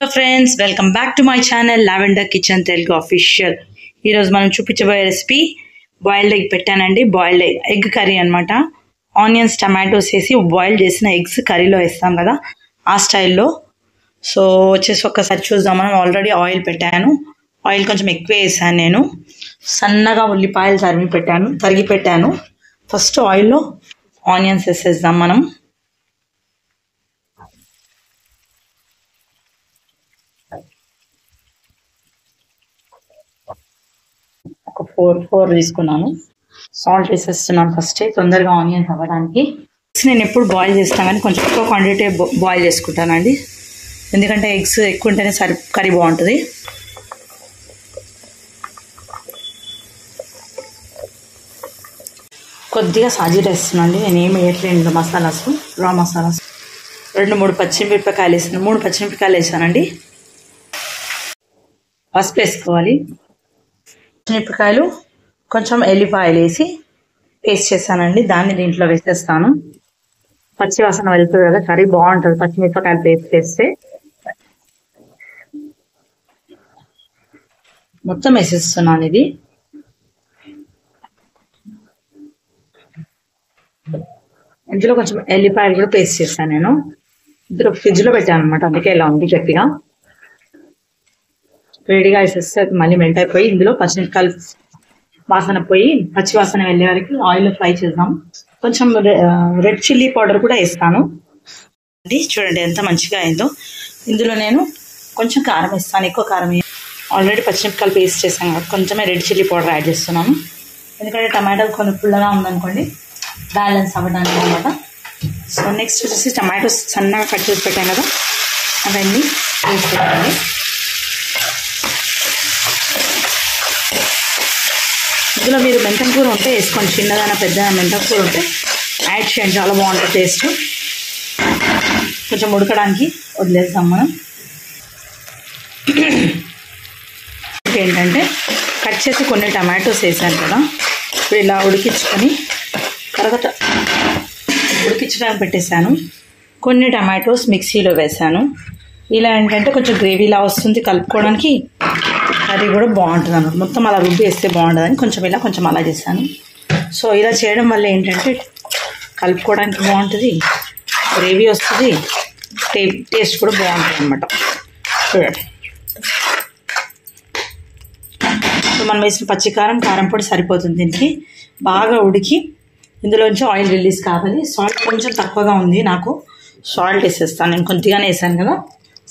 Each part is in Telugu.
Hello friends, welcome back to my channel Lavender Kitchen Telugu Official. ఈ రోజు మనం చూపించబోయే రెసిపీ బాయిల్డ్ ఎగ్ పెట్టానండి. బాయిల్డ్ ఎగ్ కర్రీ అన్నమాట. ఆనియన్స్ టమాటోస్ వేసి బాయిల్ చేసిన ఎగ్స్ కర్రీలో వేస్తాం కదా, ఆ స్టైల్లో. సో వచ్చేసి ఒక్కసారి చూద్దాం. మనం ఆల్రెడీ ఆయిల్ పెట్టాను. ఆయిల్ కొంచెం ఎక్కువ వేసాను. నేను సన్నగా ఉల్లిపాయలు తరిగి పెట్టాను. ఫస్ట్ ఆయిల్లో ఆనియన్స్ వేసేద్దాం మనం. ఒక ఫోర్ తీసుకున్నాను. సాల్ట్ వేసేస్తున్నాను ఫస్ట్, తొందరగా ఆనియన్స్ అవ్వడానికి. నేను ఎప్పుడు బాయిల్ చేస్తాను కానీ కొంచెం ఎక్కువ క్వాంటిటీ బాయిల్ చేసుకుంటానండి, ఎందుకంటే ఎగ్స్ ఎక్కువ ఉంటేనే కర్రీ బాగుంటుంది. కొద్దిగా సాజీరా వేస్తున్నాండి. నేను ఏమి వేయట్లేదు మసాలాస్, రా మసాలాస్. 2-3 పచ్చిమిరపకాయలు వేసాను. 3 పచ్చిమిరపకాయలు వేసానండి. పసుపు వేసుకోవాలి. పచ్చిమిరపకాయలు కొంచెం ఎల్లిపాయలు వేసి పేస్ట్ చేశానండి. దాన్ని దీంట్లో వేసేస్తాను. పచ్చి వాసన వెళ్తుంది కదా, కర్రీ బాగుంటుంది పచ్చిమిరపకాయలు పేస్ట్ చేస్తే. మొత్తం వేసేస్తున్నాను ఇది. ఇందులో కొంచెం ఎల్లిపాయలు కూడా పేస్ట్ చేశాను. నేను ఇందులో ఫ్రిడ్జ్లో పెట్టాను అనమాట, అందుకే ఇలా ఉంది గట్టిగా. వేడిగా వేసేస్తే మళ్ళీ మెంట్ అయిపోయి ఇందులో పచ్చిమిరపకాయలు వాసన పోయి పచ్చి వాసన వెళ్ళే వరకు ఆయిల్లో ఫ్రై చేద్దాం. కొంచెం రెడ్ చిల్లీ పౌడర్ కూడా వేస్తాను. అది చూడండి ఎంత మంచిగా అయిందో. ఇందులో నేను కొంచెం కారం వేస్తాను, ఎక్కువ కారం. ఆల్రెడీ పచ్చిమిరపకాయలు పేస్ట్ చేస్తాను కాబట్టి కొంచెమే రెడ్ చిల్లీ పౌడర్ యాడ్ చేస్తున్నాను, ఎందుకంటే టమాటోలు కొన్ని పుల్లగా ఉందనుకోండి, బ్యాలెన్స్ అవ్వడానికి అనమాట. సో నెక్స్ట్ వచ్చేసి టమాటోస్ సన్నగా కట్ చేసి పెట్టాను కదా, అవన్నీ వేసి పెట్టాలి. ఇందులో మీరు మెంతం కూర ఉంటే వేసుకోండి, చిన్నదైనా పెద్దదైనా మెంతం కూర ఉంటే యాడ్ చేయండి, చాలా బాగుంటుంది టేస్ట్. కొంచెం ఉడకడానికి వదిలేస్తాం మనం. ఏంటంటే కట్ చేసి కొన్ని టమాటోస్ వేసాను కదా, ఇప్పుడు ఇలా ఉడికించుకొని తర్వాత ఉడికించడానికి పెట్టేశాను. కొన్ని టమాటోస్ మిక్సీలో వేసాను. ఇలా ఏంటంటే కొంచెం గ్రేవీలా వస్తుంది, కలుపుకోవడానికి కర్రీ కూడా బాగుంటుంది అన్నమాట. మొత్తం అలా రుబ్బి వేస్తే బాగుంటుందని కొంచెం అలా చేశాను. సో ఇలా చేయడం వల్ల ఏంటంటే కలుపుకోవడానికి బాగుంటుంది, గ్రేవీ వస్తుంది, టేస్ట్ కూడా బాగుంటుంది అనమాట. చూడండి, సో మనం వేసిన పచ్చికారం, కారం పొడి సరిపోతుంది దీనికి. బాగా ఉడికి ఇందులోంచి ఆయిల్ రిలీజ్ కావాలి. సాల్ట్ కొంచెం తక్కువగా ఉంది నాకు, సాల్ట్ వేసేస్తాను. నేను కొద్దిగానే వేసాను కదా,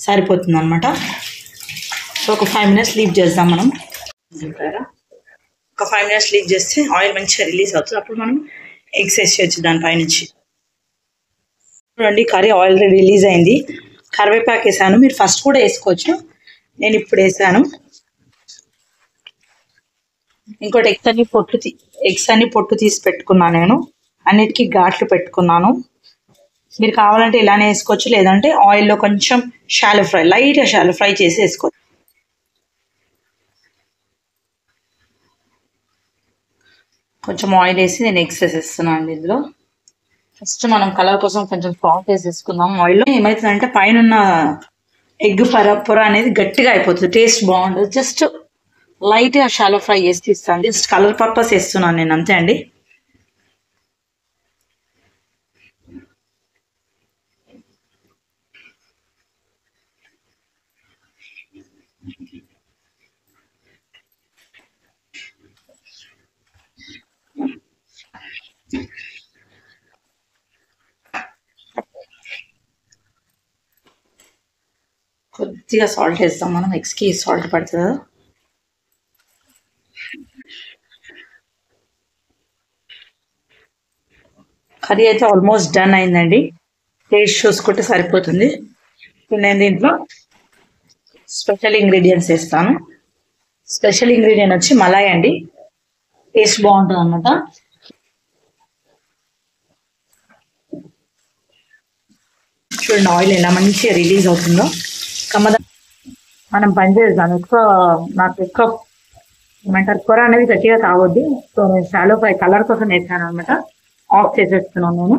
సరిపోతుంది అనమాట. సో ఒక 5 minutes లీవ్ చేద్దాం మనం. ఒక 5 minutes లీవ్ చేస్తే ఆయిల్ మంచిగా రిలీజ్ అవుతుంది. అప్పుడు మనం ఎగ్స్ వేసేయచ్చు దానిపైనుంచి. చూడండి, కర్రీ ఆయిల్ రిలీజ్ అయింది. కరివేపాకు వేసాను, మీరు ఫస్ట్ కూడా వేసుకోవచ్చు, నేను ఇప్పుడు వేసాను. ఇంకోటి ఎగ్స్ అన్ని పొట్టు తీసి పెట్టుకున్నాను. నేను అన్నిటికీ ఘాట్లు పెట్టుకున్నాను. మీరు కావాలంటే ఇలానే వేసుకోవచ్చు, లేదంటే ఆయిల్లో కొంచెం లైట్గా షాలో ఫ్రై చేసి వేసుకోవచ్చు. కొంచెం ఆయిల్ వేసి నేను ఎగ్స్ వేసేస్తున్నాను అండి. ఇందులో ఫస్ట్ మనం కలర్ కోసం కొంచెం సాల్ట్ వేసేసుకుందాం. ఆయిల్లో ఏమవుతుందంటే పైన ఉన్న ఎగ్ పొర అనేది గట్టిగా అయిపోతుంది, టేస్ట్ బాగుంటుంది. జస్ట్ లైట్గా షాలో ఫ్రై చేసి తీస్తాను, జస్ట్ కలర్ పర్పస్ వేస్తున్నాను నేను, అంతే అండి. కొద్దిగా సాల్ట్ వేస్తాం మనం, ఎగ్స్కి సాల్ట్ పడుతుంది కదా. కర్రీ అయితే ఆల్మోస్ట్ డన్ అయిందండి. టేస్ట్ చూసుకుంటే సరిపోతుంది. నేను దీంట్లో స్పెషల్ ఇంగ్రీడియంట్స్ వేస్తాను. స్పెషల్ ఇంగ్రీడియంట్ వచ్చి మలాయ్ అండి, టేస్ట్ బాగుంటుంది అన్నమాట. చూడండి ఆయిల్ ఎలా మంచిగా రిలీజ్ అవుతుందో. మనం పని చేద్దాం. నాకు ఎక్కువ ఏమంటారు, కూర అనేది గట్టిగా కావద్దు. సో నేను షాలో ఫ్రై కలర్ కోసం వేసాను అనమాట. ఆఫ్ చేసేస్తున్నాను నేను.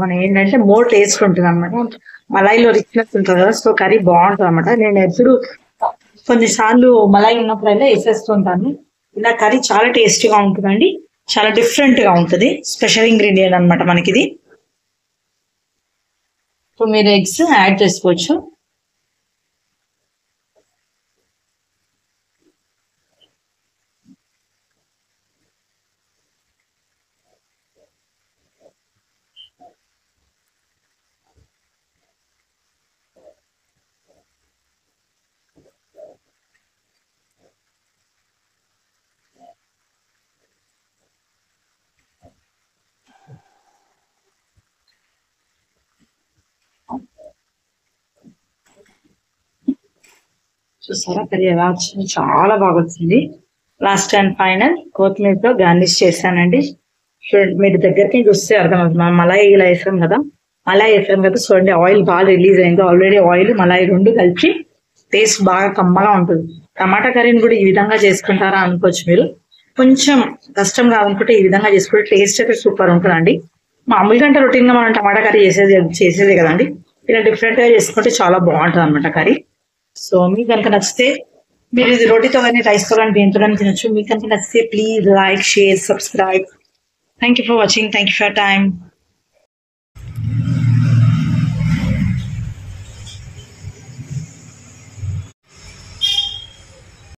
మనం ఏంటంటే మోర్ టేస్ట్ ఉంటుంది అనమాట. మలాయిలో రిచ్నెస్ ఉంటుంది కదా, సో కర్రీ బాగుంటుంది అనమాట. నేను ఎప్పుడు కొన్నిసార్లు మలాయి ఉన్నప్పుడైతే వేసేస్తుంటాను. ఇలా కర్రీ చాలా టేస్టీగా ఉంటుందండి, చాలా డిఫరెంట్ గా ఉంటుంది. స్పెషల్ ఇంగ్రీడియంట్ అనమాట మనకి ఇది. సో మీరు ఎగ్స్ యాడ్ చేసుకోవచ్చు. చూసారా కర్రీ ఎలా వచ్చింది, చాలా బాగా వచ్చింది. లాస్ట్ అండ్ ఫైనల్ కొత్తిమీరతో గార్నిష్ చేశానండి. చూడండి, మీరు దగ్గరికి చూస్తే అర్థమవుతుంది. మనం మలాయి ఇలా వేసాం కదా, మలాయి వేసాం కదా, చూడండి ఆయిల్ బాగా రిలీజ్ అయింది. ఆల్రెడీ ఆయిల్ మలాయి రెండు కలిపి టేస్ట్ బాగా కమ్మగా ఉంటుంది. టమాటా కర్రీని కూడా ఈ విధంగా చేసుకుంటారా అనుకోవచ్చు మీరు. కొంచెం కష్టం కాదనుకుంటే ఈ విధంగా చేసుకుంటే టేస్ట్ అయితే సూపర్ ఉంటుందండి. మామూలుగా అంటే రొటీన్ గా మనం టమాటా కర్రీ చేసేదే కదండి. ఇలా డిఫరెంట్ గా చేసుకుంటే చాలా బాగుంటుంది అనమాట కర్రీ. సో మీకు కనుక నచ్చితే మీరు ఇది రోటీతో కానీ రైస్తో కానీ దేంతో కానీ తినొచ్చు. మీకు కనుక నచ్చితే please like, share, subscribe. Thank you for watching. Thank you for time.